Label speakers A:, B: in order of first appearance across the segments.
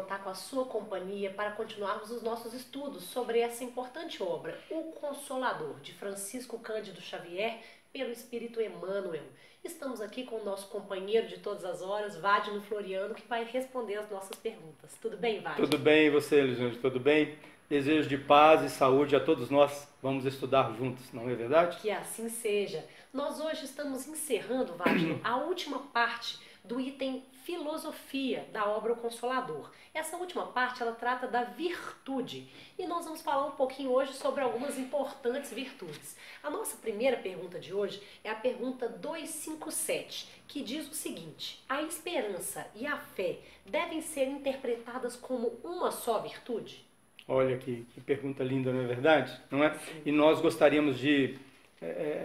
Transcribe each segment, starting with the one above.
A: contar com a sua companhia para continuarmos os nossos estudos sobre essa importante obra, O Consolador, de Francisco Cândido Xavier, pelo Espírito Emmanuel. Estamos aqui com o nosso companheiro de todas as horas, Wádino Floriano, que vai responder as nossas perguntas. Tudo bem, Wádino?
B: Tudo bem, e você, Elisângela? Tudo bem? Desejo de paz e saúde a todos nós. Vamos estudar juntos, não é verdade?
A: Que assim seja. Nós hoje estamos encerrando, Wádino, a última parte do item Filosofia da obra O Consolador. Essa última parte, ela trata da virtude. E nós vamos falar um pouquinho hoje sobre algumas importantes virtudes. A nossa primeira pergunta de hoje é a pergunta 257, que diz o seguinte: a esperança e a fé devem ser interpretadas como uma só virtude?
B: Olha que pergunta linda, não é verdade? Não é?
A: Sim.
B: E nós gostaríamos de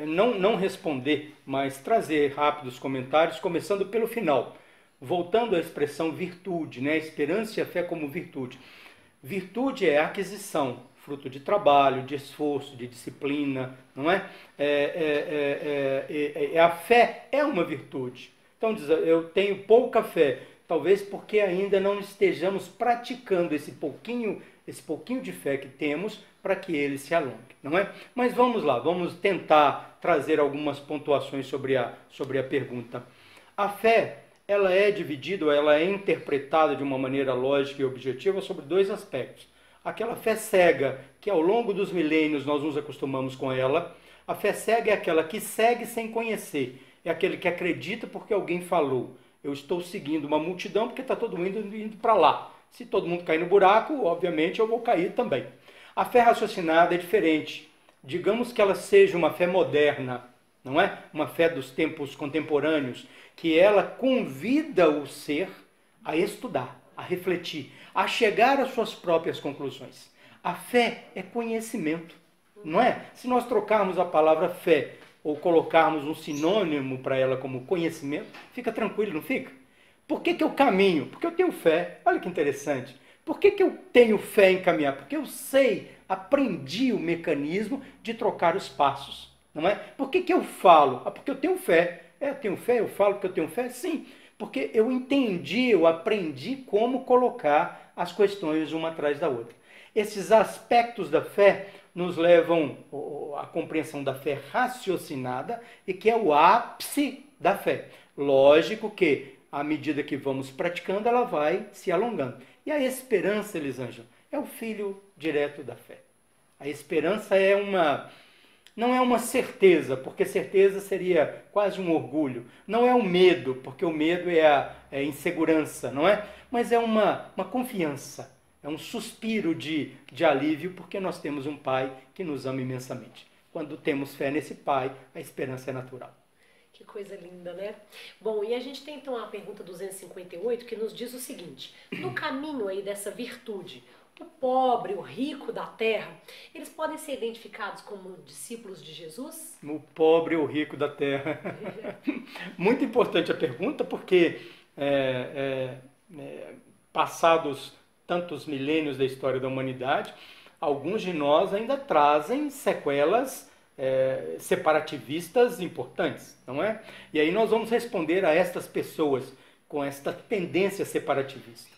B: não responder, mas trazer rápidos comentários, começando pelo final. Voltando à expressão virtude, né? Esperança e a fé como virtude. Virtude é aquisição, fruto de trabalho, de esforço, de disciplina, não é? A fé é uma virtude. Então, eu tenho pouca fé, talvez porque ainda não estejamos praticando esse pouquinho de fé que temos para que ele se alongue, não é? Mas vamos lá, vamos tentar trazer algumas pontuações sobre a pergunta. A fé, ela é dividida, ela é interpretada de uma maneira lógica e objetiva sobre dois aspectos. Aquela fé cega, que ao longo dos milênios nós nos acostumamos com ela. A fé cega é aquela que segue sem conhecer, é aquele que acredita porque alguém falou. Eu estou seguindo uma multidão porque está todo mundo indo para lá. Se todo mundo cair no buraco, obviamente eu vou cair também. A fé raciocinada é diferente. Digamos que ela seja uma fé moderna, não é? Uma fé dos tempos contemporâneos, que ela convida o ser a estudar, a refletir, a chegar às suas próprias conclusões. A fé é conhecimento, não é? Se nós trocarmos a palavra fé ou colocarmos um sinônimo para ela como conhecimento, fica tranquilo, não fica? Por que eu caminho? Porque eu tenho fé. Olha que interessante. Por que eu tenho fé em caminhar? Porque eu sei, aprendi o mecanismo de trocar os passos, não é? Por que eu falo? Porque eu tenho fé. Eu tenho fé, eu falo porque eu tenho fé? Sim, porque eu entendi, eu aprendi como colocar as questões uma atrás da outra. Esses aspectos da fé nos levam à compreensão da fé raciocinada e que é o ápice da fé. Lógico que, à medida que vamos praticando, ela vai se alongando. E a esperança, Elisângela, é o filho direto da fé. A esperança não é uma certeza, porque certeza seria quase um orgulho. Não é o medo, porque o medo é a insegurança, não é? Mas é uma confiança, é um suspiro de alívio, porque nós temos um Pai que nos ama imensamente. Quando temos fé nesse Pai, a esperança é natural.
A: Que coisa linda, né? Bom, e a gente tem então a pergunta 258 que nos diz o seguinte: no caminho aí dessa virtude, o pobre, o rico da terra, eles podem ser identificados como discípulos de Jesus?
B: O pobre, o rico da terra. Muito importante a pergunta, porque passados tantos milênios da história da humanidade, alguns de nós ainda trazem sequelas separativistas importantes, não é? E aí nós vamos responder a estas pessoas com esta tendência separativista.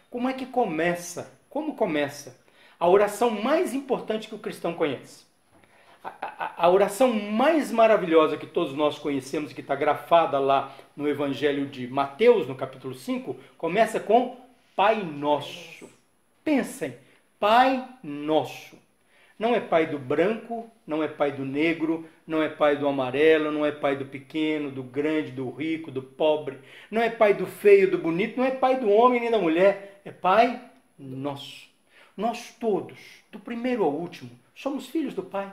B: Como é que começa? Como começa? A oração mais importante que o cristão conhece. A oração mais maravilhosa que todos nós conhecemos, que está grafada lá no Evangelho de Mateus, no capítulo 5, começa com Pai Nosso. Pensem, Pai Nosso. Não é pai do branco, não é pai do negro, não é pai do amarelo, não é pai do pequeno, do grande, do rico, do pobre, não é pai do feio, do bonito, não é pai do homem nem da mulher, é Pai Nosso. Nós todos, do primeiro ao último, somos filhos do Pai.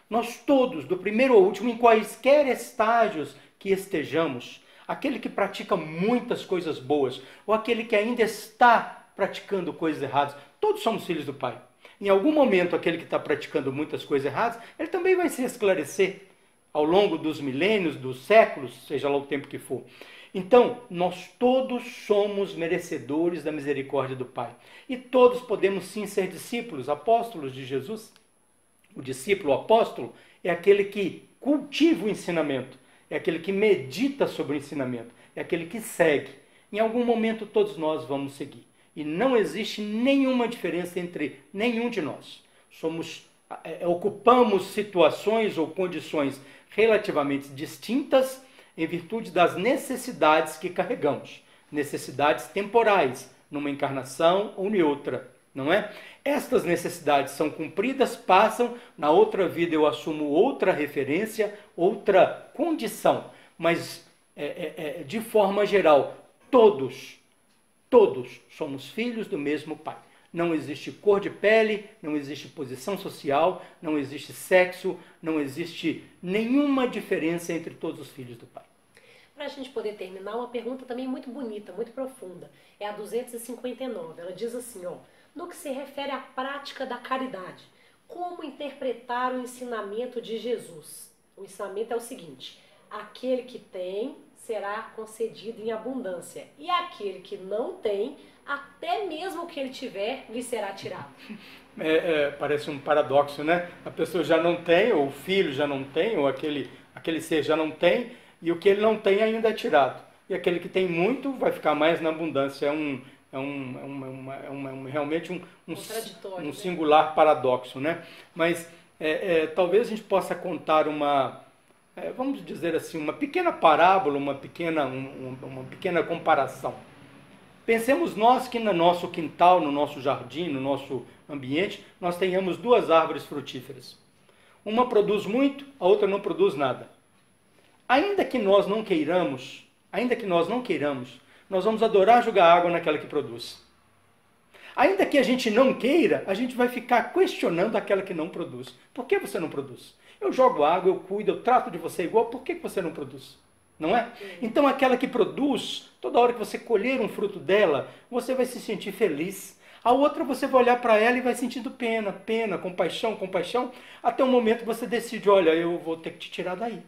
B: Nós todos, do primeiro ao último, em quaisquer estágios que estejamos, aquele que pratica muitas coisas boas, ou aquele que ainda está praticando coisas erradas, todos somos filhos do Pai. Em algum momento, aquele que está praticando muitas coisas erradas, ele também vai se esclarecer ao longo dos milênios, dos séculos, seja lá o tempo que for. Então, nós todos somos merecedores da misericórdia do Pai. E todos podemos sim ser discípulos, apóstolos de Jesus. O discípulo, o apóstolo, é aquele que cultiva o ensinamento, é aquele que medita sobre o ensinamento, é aquele que segue. Em algum momento todos nós vamos seguir. E não existe nenhuma diferença entre nenhum de nós. Ocupamos situações ou condições relativamente distintas em virtude das necessidades que carregamos. Necessidades temporais, numa encarnação ou em outra, não é? Estas necessidades são cumpridas, passam, na outra vida eu assumo outra referência, outra condição. Mas, de forma geral, todos somos filhos do mesmo Pai. Não existe cor de pele, não existe posição social, não existe sexo, não existe nenhuma diferença entre todos os filhos do Pai.
A: Para a gente poder terminar, uma pergunta também muito bonita, muito profunda. É a 259. Ela diz assim, ó, no que se refere à prática da caridade, como interpretar o ensinamento de Jesus? O ensinamento é o seguinte, aquele que tem será concedido em abundância, e aquele que não tem, até mesmo o que ele tiver, lhe será tirado.
B: Parece um paradoxo, né? A pessoa já não tem, ou o filho já não tem, ou aquele ser já não tem, e o que ele não tem ainda é tirado. E aquele que tem muito vai ficar mais na abundância. Realmente um singular paradoxo, né? Mas talvez a gente possa contar vamos dizer assim, uma pequena parábola, uma pequena comparação. Pensemos nós que no nosso quintal, no nosso jardim, no nosso ambiente, nós tenhamos duas árvores frutíferas. Uma produz muito, a outra não produz nada. Ainda que nós não queiramos, nós vamos adorar jogar água naquela que produz. Ainda que a gente não queira, a gente vai ficar questionando aquela que não produz. Por que você não produz? Eu jogo água, eu cuido, eu trato de você igual, por que você não produz? Não é? Então aquela que produz, toda hora que você colher um fruto dela, você vai se sentir feliz. A outra você vai olhar para ela e vai sentindo pena, compaixão, até o momento que você decide, olha, eu vou ter que te tirar daí.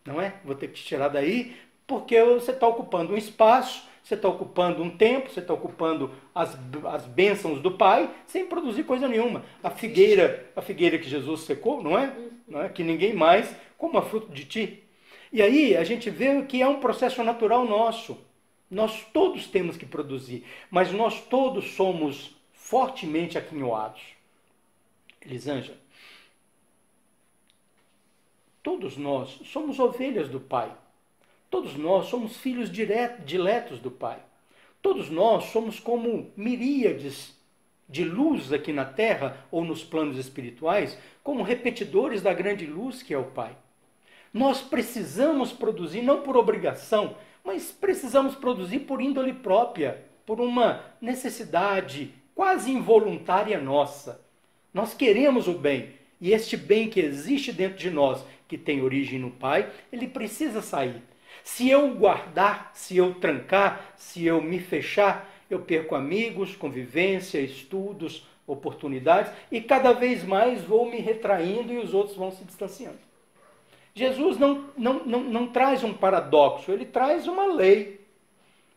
B: Não é? Vou ter que te tirar daí porque você está ocupando um espaço, você está ocupando um tempo, você está ocupando as bênçãos do Pai sem produzir coisa nenhuma. A figueira que Jesus secou, não é? Que ninguém mais coma fruto de ti. E aí a gente vê que é um processo natural nosso. Nós todos temos que produzir, mas nós todos somos fortemente aquinhoados. Elisângela, todos nós somos ovelhas do Pai. Todos nós somos filhos diletos do Pai. Todos nós somos como miríades de luz aqui na Terra ou nos planos espirituais, como repetidores da grande luz que é o Pai. Nós precisamos produzir, não por obrigação, mas precisamos produzir por índole própria, por uma necessidade quase involuntária nossa. Nós queremos o bem, e este bem que existe dentro de nós, que tem origem no Pai, ele precisa sair. Se eu guardar, se eu trancar, se eu me fechar, eu perco amigos, convivência, estudos, oportunidades, e cada vez mais vou me retraindo e os outros vão se distanciando. Jesus não traz um paradoxo, ele traz uma lei.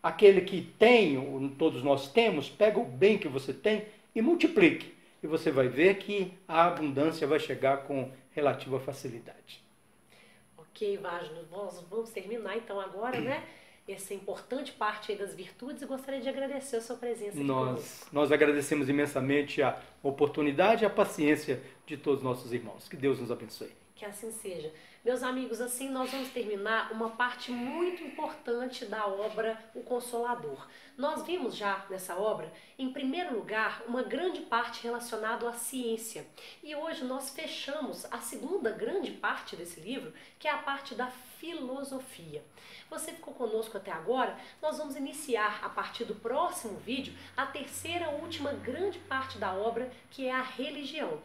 B: Aquele que tem, todos nós temos, pega o bem que você tem e multiplique. E você vai ver que a abundância vai chegar com relativa facilidade.
A: Ok, Wagner, nós vamos terminar então agora, né? Essa importante parte aí das virtudes, e gostaria de agradecer a sua presença aqui conosco.
B: Nós agradecemos imensamente a oportunidade e a paciência de todos os nossos irmãos. Que Deus nos abençoe.
A: Que assim seja. Meus amigos, assim nós vamos terminar uma parte muito importante da obra O Consolador. Nós vimos já nessa obra, em primeiro lugar, uma grande parte relacionada à ciência. E hoje nós fechamos a segunda grande parte desse livro, que é a parte da filosofia. Você ficou conosco até agora? Nós vamos iniciar, a partir do próximo vídeo, a terceira e última grande parte da obra, que é a religião.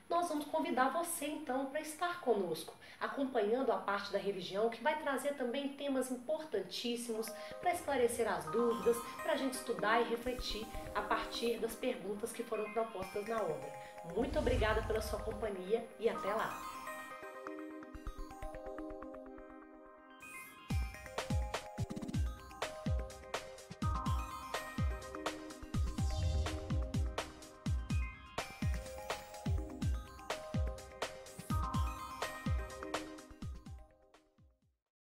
A: Nós vamos convidar você, então, para estar conosco, acompanhando a parte da religião, que vai trazer também temas importantíssimos para esclarecer as dúvidas, para a gente estudar e refletir a partir das perguntas que foram propostas na obra. Muito obrigada pela sua companhia e até lá!